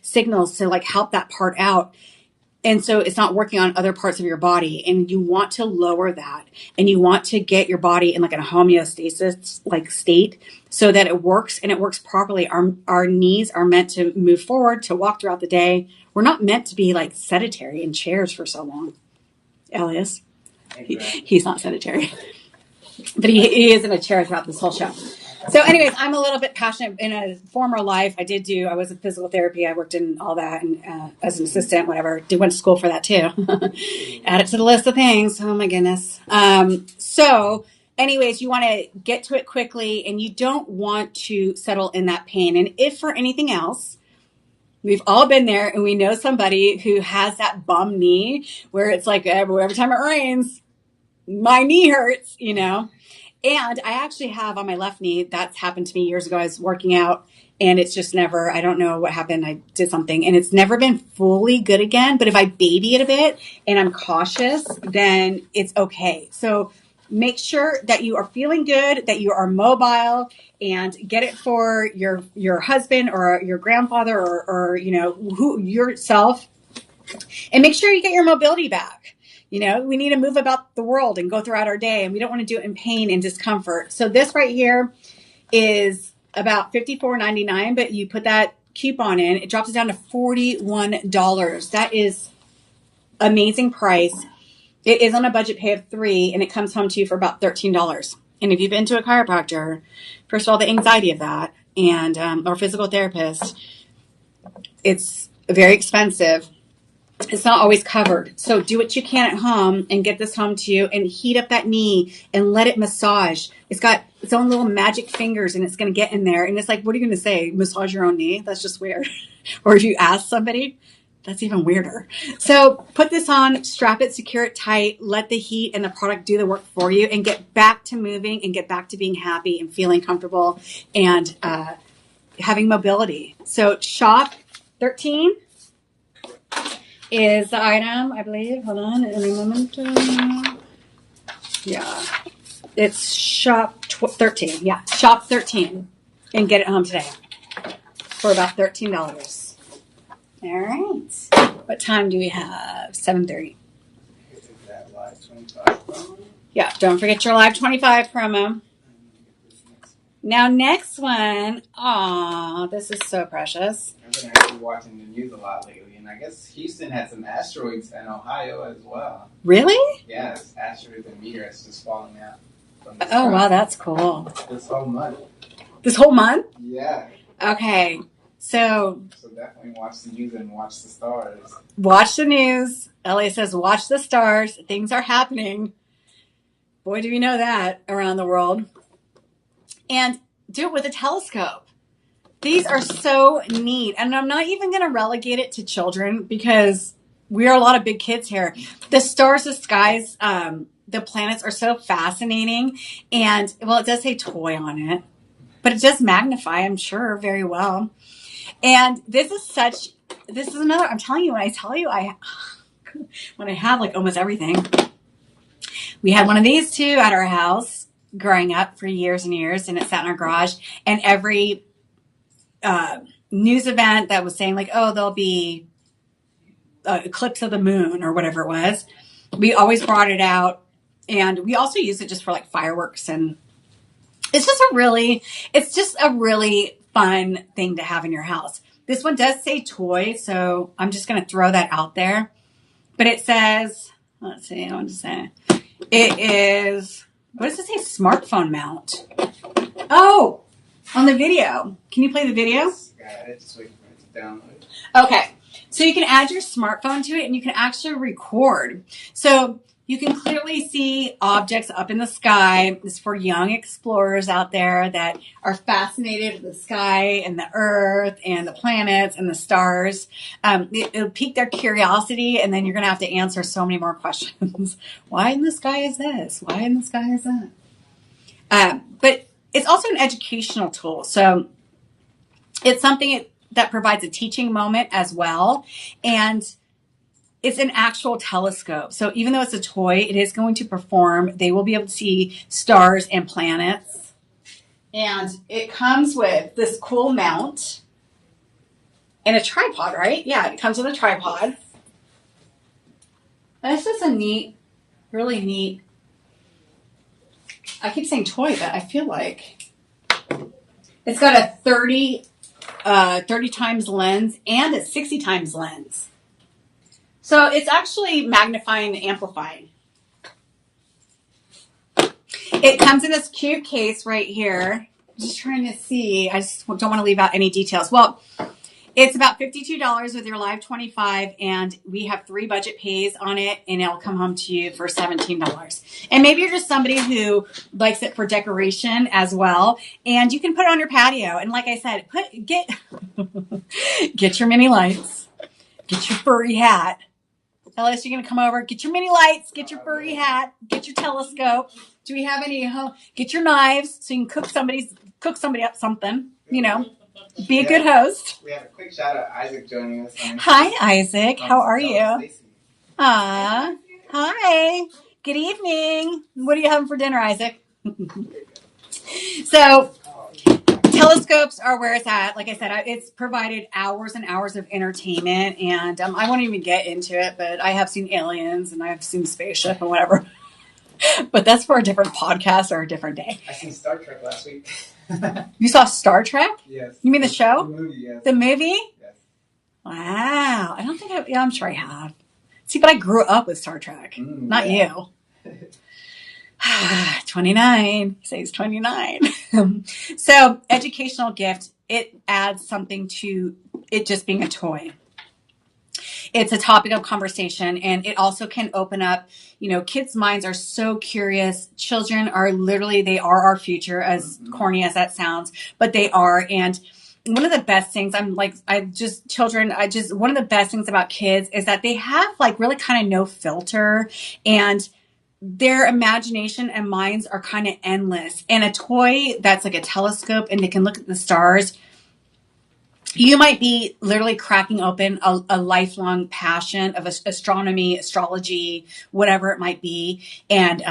signals to like help that part out. And so it's not working on other parts of your body, and you want to lower that, and you want to get your body in like a homeostasis like state so that it works and it works properly. Our knees are meant to move forward, to walk throughout the day. We're not meant to be like sedentary in chairs for so long. Elias, he's not sedentary, but he is in a chair throughout this whole show. So anyways, I'm a little bit passionate. In a former life, I was in physical therapy. I worked in all that and as an assistant, whatever. Went to school for that too. Add it to the list of things. Oh my goodness. So anyways, you want to get to it quickly, and you don't want to settle in that pain. And if for anything else, we've all been there, and we know somebody who has that bum knee where it's like every time it rains, my knee hurts, you know. And I actually have on my left knee, that's happened to me years ago. I was working out, and it's just never, I don't know what happened. I did something, and it's never been fully good again. But if I baby it a bit and I'm cautious, then it's okay. So make sure that you are feeling good, that you are mobile, and get it for your husband or your grandfather or you know, yourself. And make sure you get your mobility back. You know, we need to move about the world and go throughout our day, and we don't want to do it in pain and discomfort. So this right here is about $54.99, but you put that coupon in, it drops it down to $41. That is amazing price. It is on a budget pay of $3, and it comes home to you for about $13. And if you've been to a chiropractor, first of all, the anxiety of that, and or physical therapist, it's very expensive. It's not always covered. So do what you can at home and get this home to you, and heat up that knee and let it massage. It's got its own little magic fingers, and it's going to get in there. And it's like, what are you going to say? Massage your own knee? That's just weird. Or if you ask somebody, that's even weirder. So put this on, strap it, secure it tight, let the heat and the product do the work for you, and get back to moving and get back to being happy and feeling comfortable and having mobility. So shop 13 is the item, I believe. Hold on, in a moment. Yeah, it's shop 13. Yeah, shop 13 and get it home today for about $13. All right. What time do we have? 7:30. That live 25 promo. Yeah, don't forget your live 25 promo. Now, next one. Aw, this is so precious. I've been actually watching the news a lot lately, and I guess Houston had some asteroids in Ohio as well. Really? Yes, asteroids and meteors just falling out from the Oh, sky. wow, that's cool. This whole month. This whole month? Yeah. Okay, so definitely watch the news and watch the stars. Watch the news. Ellie says, watch the stars. Things are happening. Boy, do we know that around the world. And do it with a telescope. These are so neat. And I'm not even going to relegate it to children because we are a lot of big kids here. The stars, the skies, the planets are so fascinating. And, well, it does say toy on it, but it does magnify, I'm sure, very well. And this is another, I'm telling you, when I have like almost everything. We had one of these too at our house growing up for years and years, and it sat in our garage. And every news event that was saying like, oh, there'll be eclipse of the moon or whatever it was, we always brought it out. And we also use it just for like fireworks. And it's just a really fun thing to have in your house. This one does say toy, so I'm just going to throw that out there. But it says, let's see, I want to say, it is, what does it say? Smartphone mount. Oh, on the video. Can you play the video? Yeah, it's just waiting for it to download. Okay, so you can add your smartphone to it, and you can actually record. So you can clearly see objects up in the sky. This is for young explorers out there that are fascinated with the sky and the earth and the planets and the stars. It'll pique their curiosity, and then you're going to have to answer so many more questions. Why in the sky is this? Why in the sky is that? But it's also an educational tool. So it's something that provides a teaching moment as well. And it's an actual telescope. So even though it's a toy, it is going to perform. They will be able to see stars and planets. And it comes with this cool mount. And a tripod, right? Yeah, it comes with a tripod. This is a neat, really neat. I keep saying toy, but I feel like it's got a 30 times lens and a 60 times lens. So it's actually magnifying and amplifying. It comes in this cute case right here. I'm just trying to see. I just don't want to leave out any details. Well, it's about $52 with your live 25, and we have 3 budget pays on it, and it'll come home to you for $17. And maybe you're just somebody who likes it for decoration as well, and you can put it on your patio. And like I said, get your mini lights, get your furry hat. Ellis, you're gonna come over, get your mini lights, get your furry hat, get your telescope. Do we have any? Get your knives so you can cook somebody up something. You know. Be a good host. We have a quick shout out, Isaac joining us. Hi, Isaac. How are you? Stacy. Hi. Good evening. What are you having for dinner, Isaac? So, telescopes are where it's at. Like I said, it's provided hours and hours of entertainment, and I won't even get into it, but I have seen aliens and I've seen spaceship and whatever. But that's for a different podcast or a different day. I seen Star Trek last week. You saw Star Trek? Yes. You mean the show? The movie, yes. The movie? Yes. Wow. I don't think I'm sure I have. See, but I grew up with Star Trek. Not you. 29. He says 29. So, educational gift, it adds something to it just being a toy. It's a topic of conversation, and it also can open up, kids' minds are so curious. Children are they are our future, as corny as that sounds, but they are. And one of the best things one of the best things about kids is that they have really kind of no filter, and their imagination and minds are kind of endless. And a toy that's like a telescope and they can look at the stars, you might be literally cracking open a lifelong passion of astronomy, astrology, whatever it might be. And,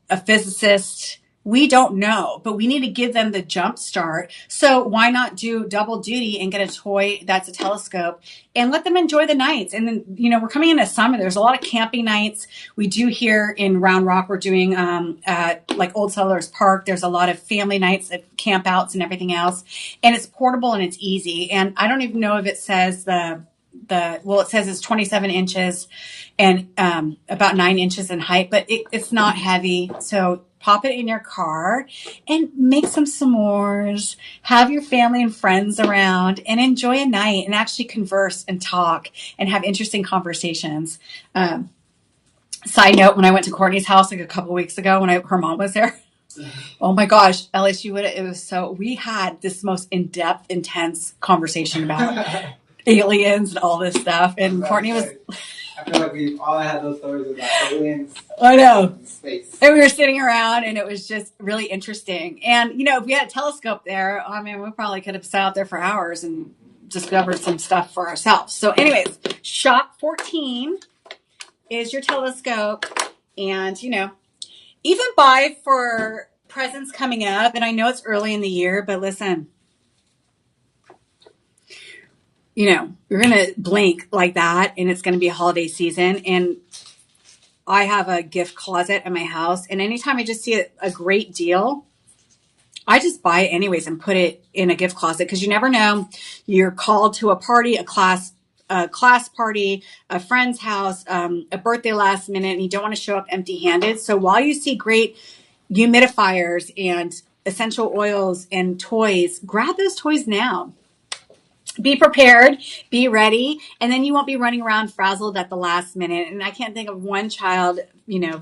a physicist, we don't know, but we need to give them the jump start. So why not do double duty and get a toy that's a telescope and let them enjoy the nights? And then, we're coming into summer. There's a lot of camping nights. We do here in Round Rock, we're doing Old Settlers Park. There's a lot of family nights at campouts and everything else. And it's portable and it's easy. And I don't even know if it says it says it's 27 inches and about 9 inches in height, but it's not heavy. So pop it in your car and make some s'mores, have your family and friends around and enjoy a night and actually converse and talk and have interesting conversations. Side note, when I went to Courtney's house a couple weeks ago when her mom was there, oh my gosh, Ellis, we had this most in-depth, intense conversation about aliens and all this stuff. And Courtney was... I feel like we've all had those stories about aliens. I know. Space. And we were sitting around and it was just really interesting. And, if we had a telescope there, we probably could have sat out there for hours and discovered some stuff for ourselves. So anyways, shop 14 is your telescope. And, even buy for presents coming up. And I know it's early in the year, but listen, you're going to blink like that and it's going to be a holiday season. And I have a gift closet at my house. And anytime I just see a great deal, I just buy it anyways and put it in a gift closet because you never know. You're called to a party, a class party, a friend's house, a birthday last minute, and you don't want to show up empty handed. So while you see great humidifiers and essential oils and toys, grab those toys now. Be prepared, be ready, and then you won't be running around frazzled at the last minute. And I can't think of one child,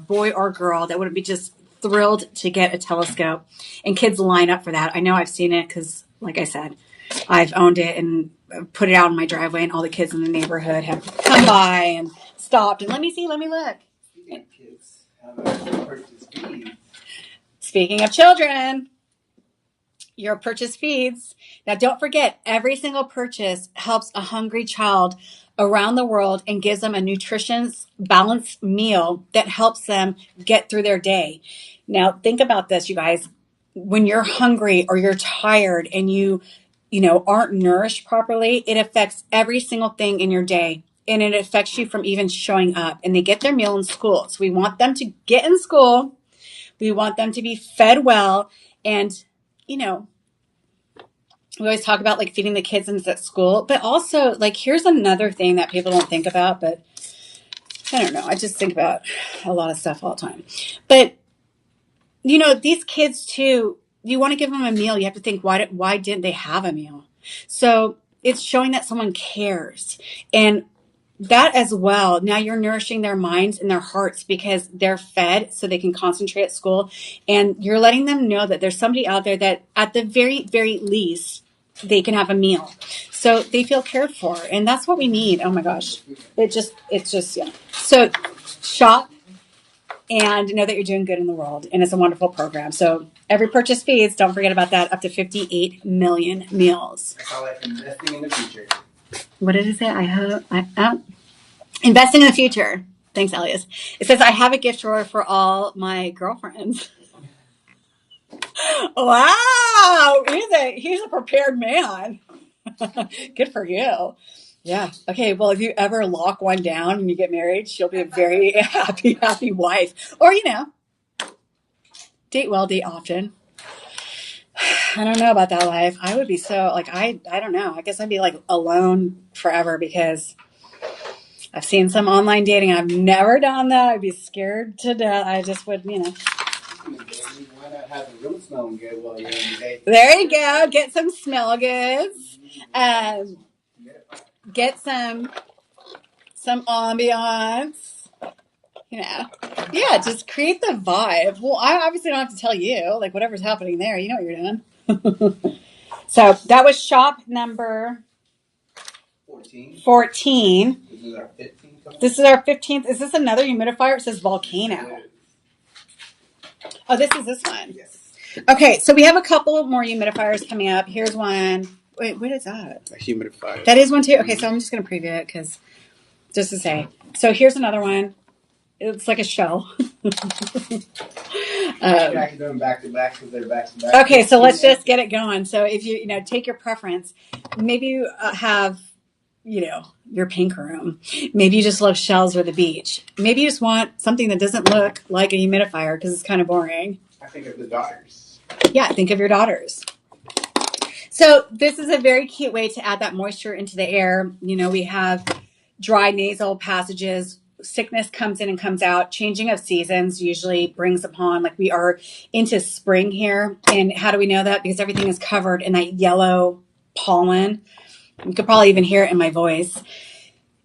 boy or girl, that would be just thrilled to get a telescope. And kids line up for that. I know I've seen it because, like I said, I've owned it and put it out in my driveway, and all the kids in the neighborhood have come by and stopped and let me look. Kids have purchased feeds. Speaking of children, your purchase feeds. Now, don't forget, every single purchase helps a hungry child around the world and gives them a nutritious, balanced meal that helps them get through their day. Now, think about this, you guys. When you're hungry or you're tired and you aren't nourished properly, it affects every single thing in your day. And it affects you from even showing up. And they get their meal in school. So we want them to get in school. We want them to be fed well. And, we always talk about like feeding the kids at school. But also, like, here's another thing that people don't think about. But I don't know. I just think about a lot of stuff all the time. But, these kids too, you want to give them a meal. You have to think, why didn't they have a meal? So it's showing that someone cares. And that as well. Now you're nourishing their minds and their hearts because they're fed so they can concentrate at school. And you're letting them know that there's somebody out there that at the very, very least, they can have a meal. So they feel cared for. And that's what we need. Oh my gosh. It's just, yeah. So shop and know that you're doing good in the world. And it's a wonderful program. So every purchase feeds, don't forget about that, up to 58 million meals. I call it investing in the future. What did it say? Investing in the future. Thanks, Elias. It says, I have a gift drawer for all my girlfriends. Wow. He's a prepared man. Good for you. Yeah. Okay. Well, if you ever lock one down and you get married, she'll be a very happy wife. Or, date well, date often. I don't know about that life. I would be so like, I don't know. I guess I'd be like alone forever because I've seen some online dating. I've never done that. I'd be scared to death. I just would, Why not have the room smelling good while you're in the date? There you go. Get some smell goods. Get some ambiance. Yeah, just create the vibe. Well, I obviously don't have to tell you. Like, whatever's happening there, you know what you're doing. So that was shop number 14. This is our 15th. This is our 15th. Is this another humidifier? It says volcano. Oh, this is this one. Yes. Okay, so we have a couple more humidifiers coming up. Here's one. Wait, what is that? A humidifier. That is one too? Okay, so I'm just going to preview it because just to say. So here's another one. It's like a shell. I can do them back to back because they're back to back. Okay, so let's just get it going. So if you take your preference, maybe you have your pink room. Maybe you just love shells or the beach. Maybe you just want something that doesn't look like a humidifier because it's kind of boring. I think of the daughters. Yeah, think of your daughters. So this is a very cute way to add that moisture into the air. We have dry nasal passages. Sickness comes in and comes out. Changing of seasons usually brings upon, like we are into spring here. And how do we know that? Because everything is covered in that yellow pollen. You could probably even hear it in my voice.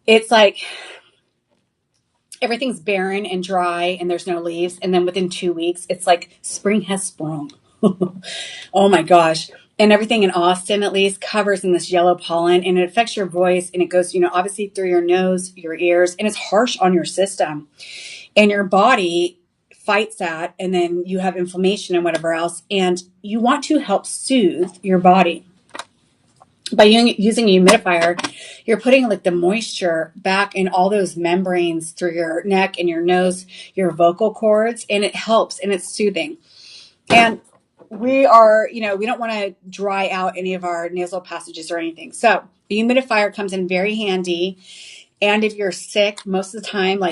It's like everything's barren and dry and there's no leaves. And then within 2 weeks, it's like spring has sprung. Oh my gosh. And everything in Austin, at least, covers in this yellow pollen, and it affects your voice, and it goes, obviously through your nose, your ears, and it's harsh on your system. And your body fights that, and then you have inflammation and whatever else, and you want to help soothe your body. By using a humidifier, you're putting like the moisture back in all those membranes through your neck and your nose, your vocal cords, and it helps, and it's soothing. And we don't want to dry out any of our nasal passages or anything. So the humidifier comes in very handy. And if you're sick, most of the time,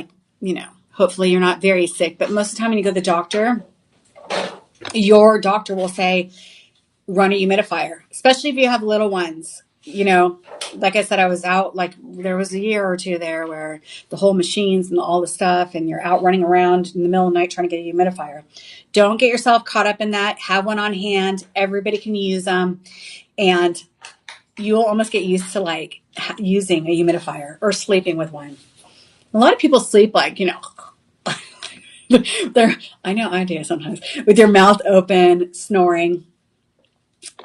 hopefully you're not very sick, but most of the time when you go to the doctor, your doctor will say, run a humidifier, especially if you have little ones. Like I said, I was out, there was a year or two there where the whole machines and all the stuff, and you're out running around in the middle of the night trying to get a humidifier. Don't get yourself caught up in that. Have one on hand. Everybody can use them. And you'll almost get used to using a humidifier or sleeping with one. A lot of people sleep I know I do sometimes, with your mouth open, snoring.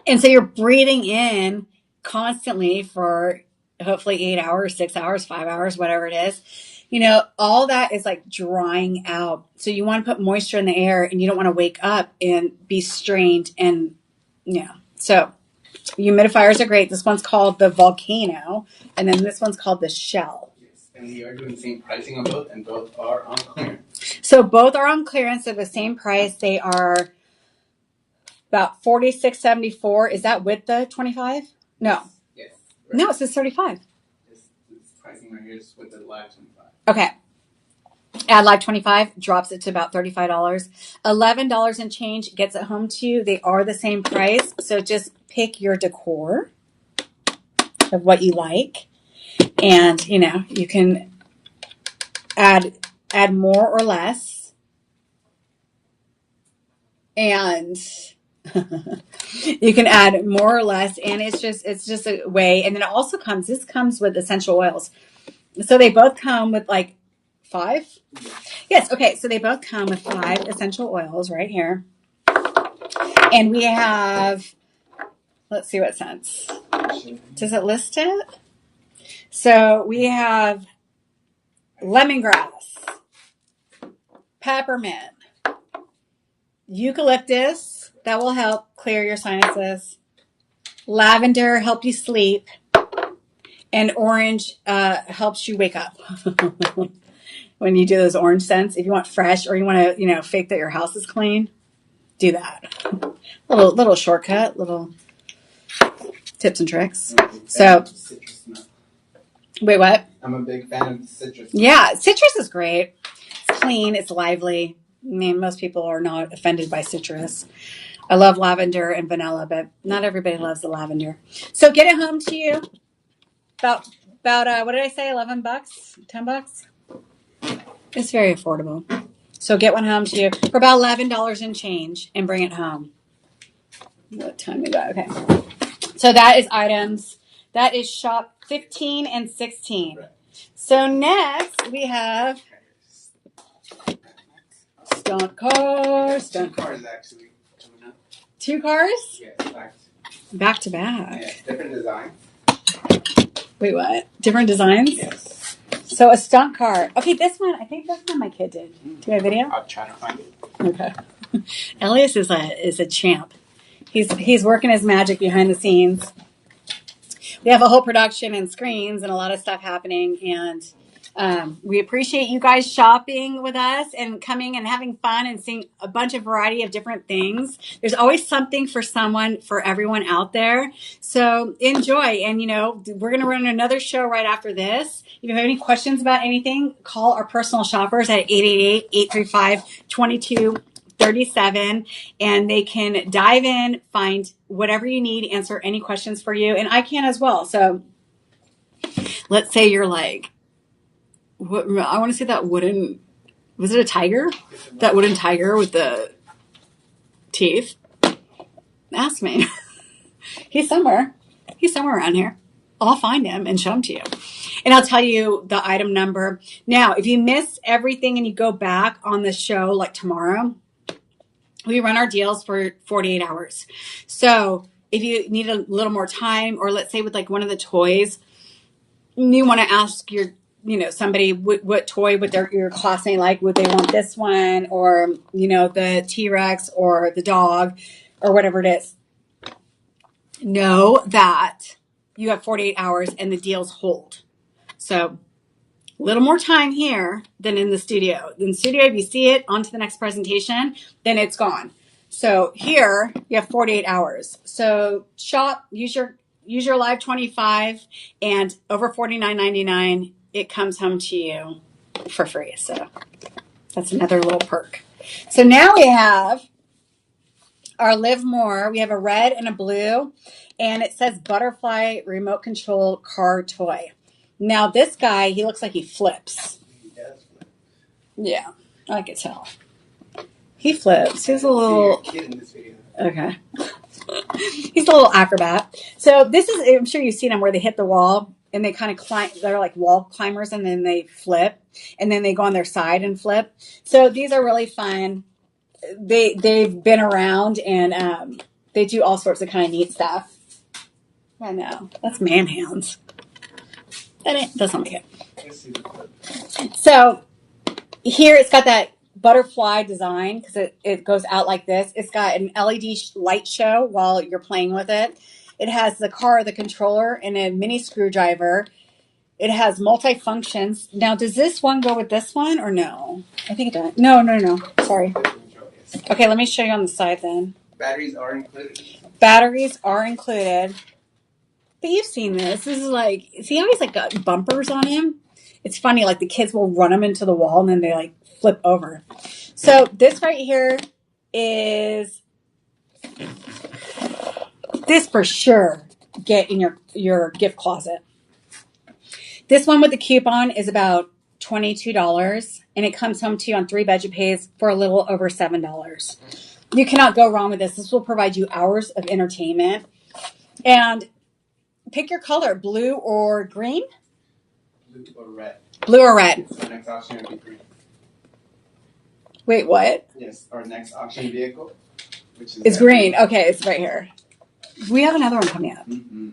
And so you're breathing in constantly for hopefully 8 hours, 6 hours, 5 hours, whatever it is. All that is drying out. So you want to put moisture in the air, and you don't want to wake up and be strained. And so humidifiers are great. This one's called the Volcano, and then this one's called the Shell. Yes, and we are doing the same pricing on both, and both are on clearance. So both are on clearance at the same price. They are about $46.74. Is that with the 25? No. Yes. Right. No, it says 35. This pricing right here is with the live 25. Okay. Add live 25, drops it to about $35. $11 and change gets it home to you. They are the same price. So just pick your decor of what you like. And, you know, you can add more or less. And you can add more or less. And it's just a way. And then it also this comes with essential oils. So they both come with like 5. Yes. Okay. So they both come with 5 essential oils right here. And we have, let's see what scents. Does it list it? So we have lemongrass, peppermint, eucalyptus, that will help clear your sinuses, lavender, help you sleep, and orange helps you wake up. When you do those orange scents, if you want fresh or you want to, fake that your house is clean, do that. Little shortcut, little tips and tricks. So, wait, what? I'm a big fan of citrus. Yeah, citrus is great. It's clean. It's lively. I mean, most people are not offended by citrus. I love lavender and vanilla, but not everybody loves the lavender. So get it home to you. About what did I say? $11, $10. It's very affordable. So get one home to you for about $11 and change, and bring it home. What time we got? Okay. So that is items. That is shop 15 and 16. So next we have stunt cars. Two cars actually coming up. 2 cars? Yes, back to back. Yeah, different designs. Wait, what? Different designs? Yes. So a stunt car. Okay, this one, I think this one my kid did. Do you have a video? I'll try to find it. Okay. Elias is a champ. He's working his magic behind the scenes. We have a whole production and screens and a lot of stuff happening, and we appreciate you guys shopping with us and coming and having fun and seeing a bunch of variety of different things. There's always something for everyone out there. So enjoy. And, we're going to run another show right after this. If you have any questions about anything, call our personal shoppers at 888-835-2237, and they can dive in, find whatever you need, answer any questions for you. And I can as well. So let's say you're like, what, I want to see that wooden, was it a tiger? That wooden tiger with the teeth? Ask me. He's somewhere around here. I'll find him and show him to you. And I'll tell you the item number. Now, if you miss everything and you go back on the show like tomorrow, we run our deals for 48 hours. So if you need a little more time, or let's say with like one of the toys, you want to ask your, somebody what toy would your classmate like? Would they want this one, or, the T-Rex or the dog or whatever it is? Know that you have 48 hours and the deals hold. So a little more time here than in the studio. In the studio, if you see it, on to the next presentation, then it's gone. So here you have 48 hours. So shop, use your Live 25, and over $49.99, it comes home to you for free. So that's another little perk. So now we have our Live More. We have a red and a blue, and it says butterfly remote control car toy. Now this guy, he looks like he flips. He does flip. Yeah, I can tell. He flips. He's a little kid in this video. Okay. He's a little acrobat. So this is, I'm sure you've seen them where they hit the wall and they kind of climb. They're like wall climbers, and then they flip, and then they go on their side and flip. So these are really fun. They've been around, and they do all sorts of kind of neat stuff. I know, that's man hands. That's not make it. So here it's got that butterfly design because it goes out like this. It's got an LED light show while you're playing with it. It has the car, the controller, and a mini screwdriver. It has multi-functions. Now, does this one go with this one or no? I think it does. No. Sorry. Okay, let me show you on the side then. Batteries are included. Batteries are included. But you've seen this. This is like, see how he's like got bumpers on him? It's funny, like the kids will run him into the wall and then they like flip over. So this right here is, this for sure get in your gift closet. This one with the coupon is about $22 and it comes home to you on 3 budget pays for a little over $7. You cannot go wrong with this. This will provide you hours of entertainment. And pick your color, blue or green? Blue or red. Blue or red. Our next auction will be green. Wait, what? Yes, our next auction vehicle, which is It's green. Okay, it's right here. We have another one coming up. Mm-hmm.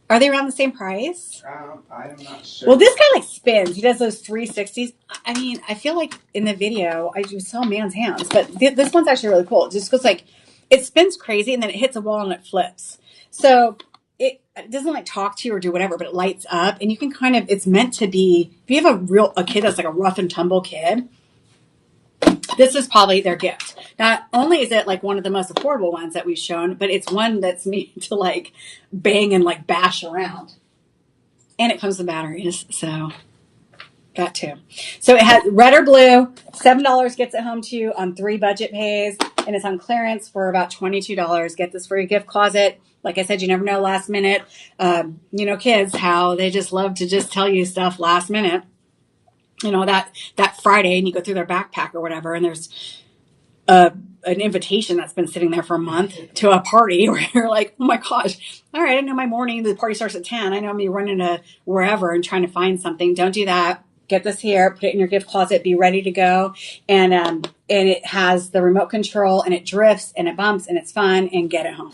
Are they around the same price? I'm not sure. Well, this guy like spins. He does those 360s. I mean, I feel like in the video, I just saw man's hands, but this one's actually really cool. It just goes like, it spins crazy and then it hits a wall and it flips. So it doesn't like talk to you or do whatever, but it lights up and you can kind of, it's meant to be, if you have a kid that's like a rough and tumble kid, this is probably their gift. Not only is it like one of the most affordable ones that we've shown, but it's one that's made to like bang and like bash around. And it comes with batteries, so that too. So it has red or blue, $7 gets it home to you on 3 budget pays, and it's on clearance for about $22. Get this for your gift closet. Like I said, you never know last minute. You know, kids, how they just love to just tell you stuff last minute. You know, that Friday and you go through their backpack or whatever and there's an invitation that's been sitting there for a month to a party where you're like, oh my gosh, all right, I know my morning, the party starts at 10. I know I'm running to wherever and trying to find something. Don't do that. Get this here, put it in your gift closet, be ready to go. And it has the remote control and it drifts and it bumps and it's fun and get it home.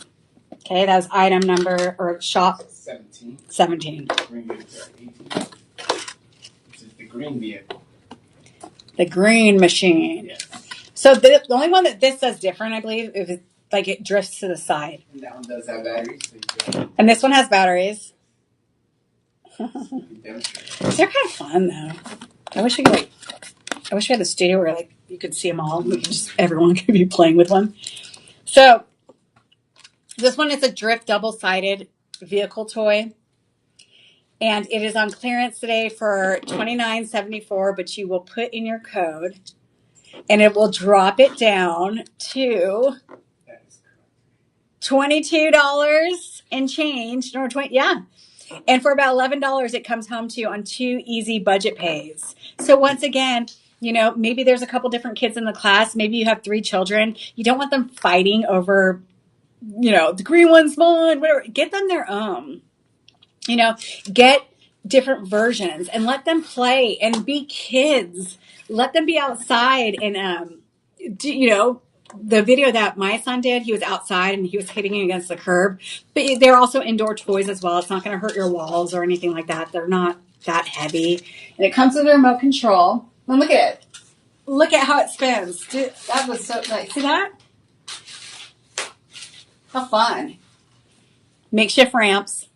Okay, that was item number or shop 17. Green vehicle 18. Green vehicle. The green machine. Yes. So the only one that this does different, I believe, is it, like it drifts to the side. And that one does have batteries. So and this one has batteries. you They're kind of fun though. I wish we had a studio where like you could see them all. Everyone could be playing with one. So this one is a drift double-sided vehicle toy. And it is on clearance today for $29.74, but you will put in your code and it will drop it down to $22 and change. Or 20, yeah. And for about $11, it comes home to you on 2 easy budget pays. So once again, you know, maybe there's a couple different kids in the class. Maybe you have 3 children. You don't want them fighting over, you know, the green one's mine, whatever. Get them their own. You know, get different versions and let them play and be kids. Let them be outside and, you know, the video that my son did, he was outside and he was hitting it against the curb. But they're also indoor toys as well. It's not going to hurt your walls or anything like that. They're not that heavy. And it comes with a remote control. And look at it. Look at how it spins. That was so nice. See that? How fun. Makeshift ramps.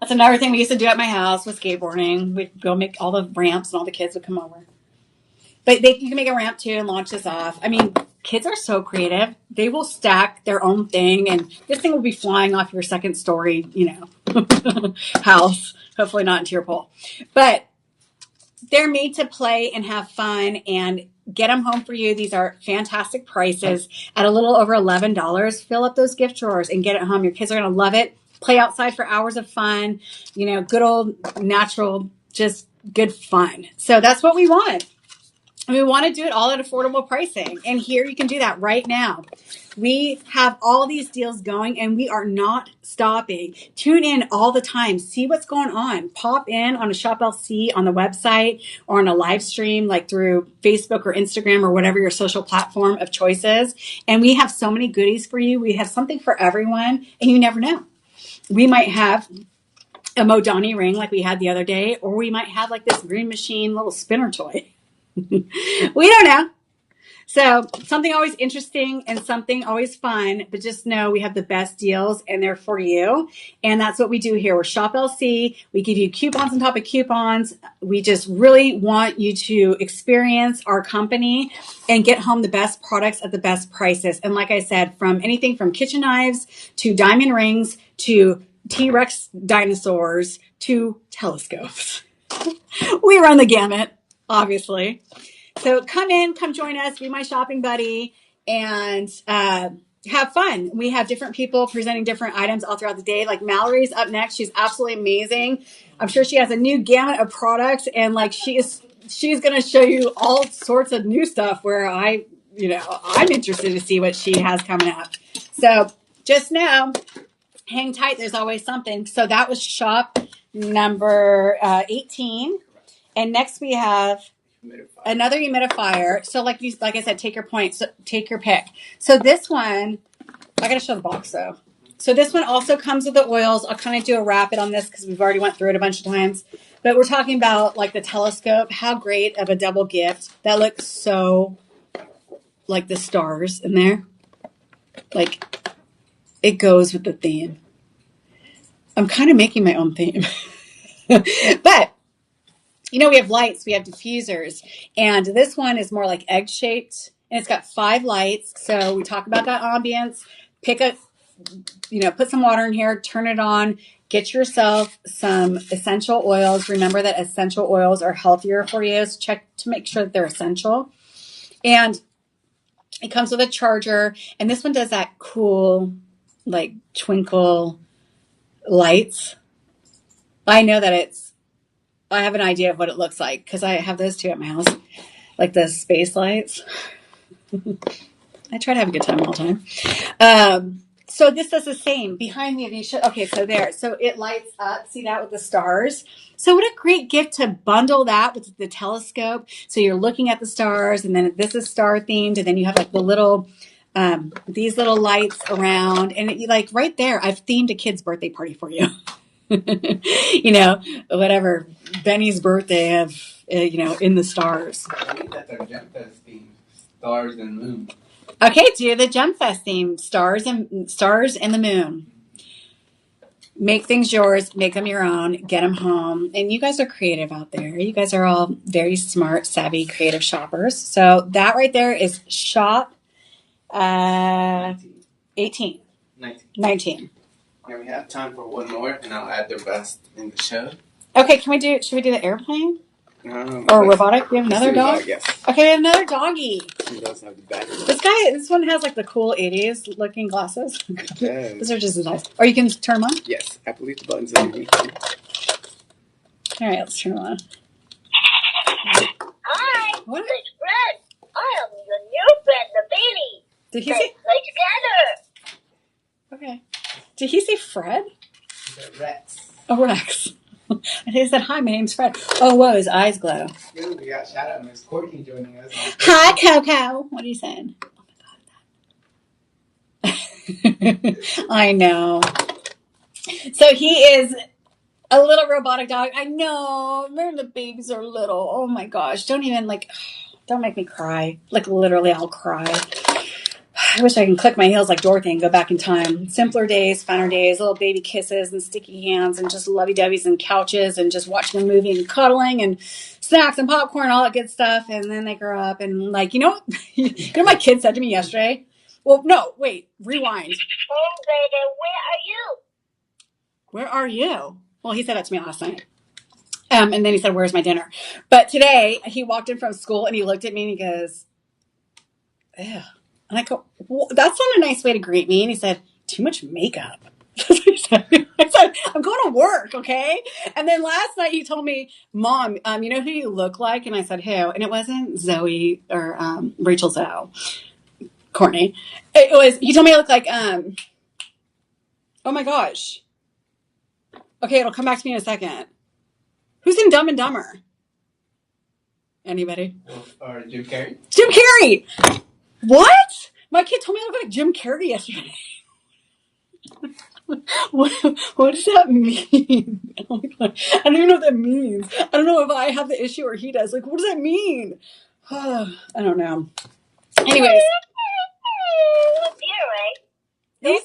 That's another thing we used to do at my house with skateboarding. We'd go make all the ramps and all the kids would come over. But you can make a ramp too and launch this off. I mean, kids are so creative. They will stack their own thing and this thing will be flying off your second story, you know, house. Hopefully not into your pool. But they're made to play and have fun and get them home for you. These are fantastic prices at a little over $11. Fill up those gift drawers and get it home. Your kids are going to love it. Play outside for hours of fun, you know, good old natural, just good fun. So that's what we want. And we want to do it all at affordable pricing. And here you can do that right now. We have all these deals going and we are not stopping. Tune in all the time. See what's going on. Pop in on a Shop LC on the website or on a live stream like through Facebook or Instagram or whatever your social platform of choice is. And we have so many goodies for you. We have something for everyone and you never know. We might have a Modani ring like we had the other day, or we might have like this green machine little spinner toy. We don't know. So something always interesting and something always fun, but just know we have the best deals and they're for you. And that's what we do here. We're Shop LC. We give you coupons on top of coupons. We just really want you to experience our company and get home the best products at the best prices. And like I said, from anything from kitchen knives to diamond rings to T-Rex dinosaurs to telescopes. We run the gamut, obviously. So come join us, be my shopping buddy, and have fun. We have different people presenting different items all throughout the day. Like Mallory's up next. She's absolutely amazing. I'm sure she has a new gamut of products, and like she's going to show you all sorts of new stuff where I'm interested to see what she has coming up. So just know, hang tight. There's always something. So that was shop number 18. And next we have another humidifier. So like I said, take your point. So take your pick. So this one, I gotta show the box though. So this one also comes with the oils. I'll kind of do a rapid on this because we've already went through it a bunch of times. But we're talking about like the telescope. How great of a double gift. That looks so like the stars in there. Like it goes with the theme. I'm kind of making my own theme. But we have lights, we have diffusers, and this one is more like egg shaped, and it's got 5 lights. So we talk about that ambience. Put some water in here, turn it on, get yourself some essential oils. Remember that essential oils are healthier for you. So check to make sure that they're essential. And it comes with a charger, and this one does that cool, like twinkle lights. I know that I have an idea of what it looks like because I have those too at my house, like the space lights. I try to have a good time all the time. So this does the same behind me. Okay, so there. So it lights up. See that with the stars? So what a great gift to bundle that with the telescope. So you're looking at the stars, and then this is star themed, and then you have like the little these little lights around, and like right there, I've themed a kid's birthday party for you. Whatever Benny's birthday of in the stars. I think that's our Gem Fest theme, stars and moon. Okay, do the Gem Fest theme, stars and the moon. Make things yours, make them your own, get them home. And you guys are creative out there. You guys are all very smart, savvy, creative shoppers. So that right there is shop 18. 19. Yeah, we have time for one more, and I'll add the rest in the show. Okay, should we do the airplane? Or robotic? We have another dog? Yes. Okay, we have another doggy. He does have the back. This one has like the cool 80s looking glasses. Yes. Those are just as nice. Or you can turn them on? Yes, I believe the button's underneath. All right, let's turn them on. Hi, What? it's Fred. I am the new Fred, the baby. Did he Let's say? play together. Okay. Did he say Fred? Rex. Oh, Rex. And he said, "Hi, my name's Fred." Oh, whoa, his eyes glow. Good, we got shout out Miss Courtney joining us. Hi, Coco. What are you saying? Oh my God. I know. So he is a little robotic dog. I know. Remember the babies are little. Oh my gosh. Don't make me cry. Like literally I'll cry. I wish I can click my heels like Dorothy and go back in time. Simpler days, funner days, little baby kisses and sticky hands and just lovey-dovey's and couches and just watching a movie and cuddling and snacks and popcorn, all that good stuff. And then they grow up and like, you know what my kid said to me yesterday? Well, no, wait, rewind. Oh, baby, Where are you? Well, he said that to me last night. And then he said, "Where's my dinner?" But today he walked in from school and he looked at me and he goes, "Ew." And I go, well, "That's not a nice way to greet me." And he said, "Too much makeup." That's what he said. I said, "I'm going to work, okay?" And then last night he told me, "Mom, you know who you look like?" And I said, "Who?" And it wasn't Zoe or Rachel Zoe, Courtney. He told me I look like, oh my gosh. Okay, it'll come back to me in a second. Who's in Dumb and Dumber? Anybody? Or Jim Carrey? Jim Carrey! What? My kid told me I look like Jim Carrey yesterday. What does that mean? Oh my God. I don't even know what that means. I don't know if I have the issue or he does. Like, what does that mean? I don't know. Anyways. You're right. Don't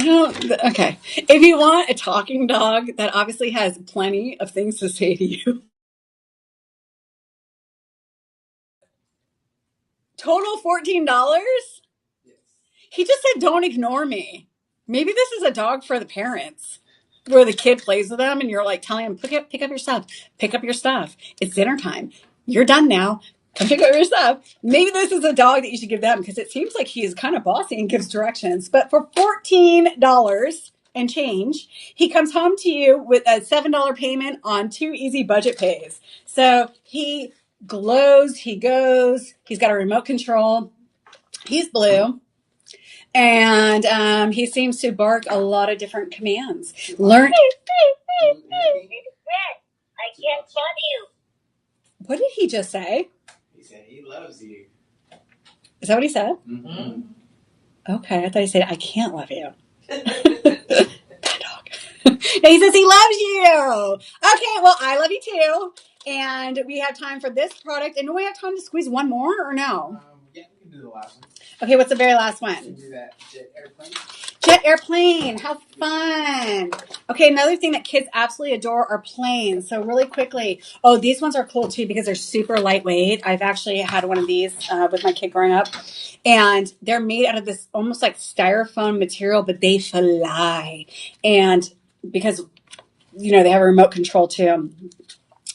ignore me. Okay. If you want a talking dog that obviously has plenty of things to say to you, total $14? Yes. He just said, don't ignore me. Maybe this is a dog for the parents where the kid plays with them and you're like telling him, pick up your stuff. Pick up your stuff. It's dinner time. You're done now. Come pick up your stuff. Maybe this is a dog that you should give them because it seems like he's kind of bossy and gives directions. But for $14 and change, he comes home to you with a $7 payment on 2 easy budget pays. So he glows, he goes, he's got a remote control. He's blue. And he seems to bark a lot of different commands. Learn. I can't find you. What did he just say? He said he loves you. Is that what he said? Mm-hmm. Okay, I thought he said, I can't love you. Bad dog. No, he says he loves you. Okay, well, I love you too. And we have time for this product. And do we have time to squeeze one more or no? Yeah, we can do the last one. Okay, what's the very last We can one? do that jet airplane. Jet airplane. How fun. Okay, another thing that kids absolutely adore are planes. So really quickly, oh, these ones are cool too because they're super lightweight. I've actually had one of these with my kid growing up. And they're made out of this almost like styrofoam material, but they fly. And because, you know, they have a remote control too.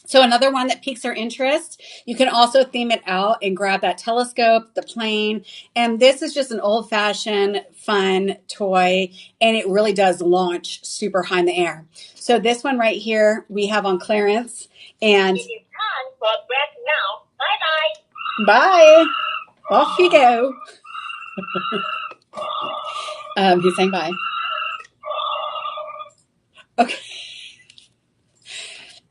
So another one that piques their interest, you can also theme it out and grab that telescope, the plane. And this is just an old-fashioned fun toy, and it really does launch super high in the air. So this one right here, we have on clearance. And It is time for break now. Bye-bye. bye. Off you go. He's saying bye. Okay.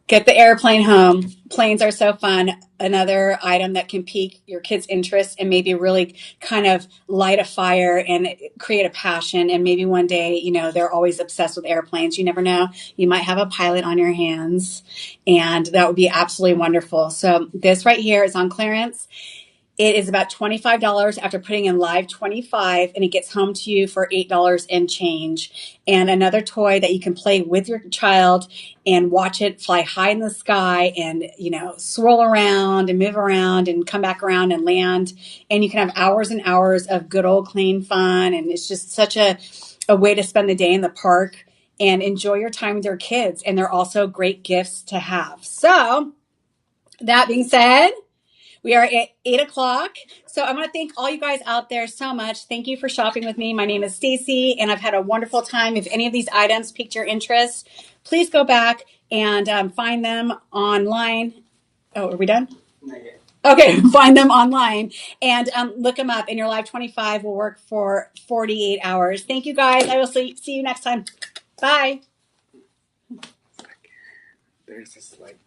Get the airplane home. Planes are so fun. Another item that can pique your kids' interest and maybe really kind of light a fire and create a passion. And maybe one day, you know, they're always obsessed with airplanes. You never know. You might have a pilot on your hands, and that would be absolutely wonderful. So this right here is on clearance. It is about $25 after putting in live 25, and it gets home to you for $8 and change. And another toy that you can play with your child and watch it fly high in the sky and, you know, swirl around and move around and come back around and land. And you can have hours and hours of good old clean fun. And it's just such a way to spend the day in the park and enjoy your time with your kids. And they're also great gifts to have. So that being said, we are at 8 o'clock. So I want to thank all you guys out there so much. Thank you for shopping with me. My name is Stacy, and I've had a wonderful time. If any of these items piqued your interest, please go back and find them online. Oh, are we done? Not yet. Okay, find them online and look them up. And your Live 25 will work for 48 hours. Thank you, guys. I will see you next time. Bye. There's this like.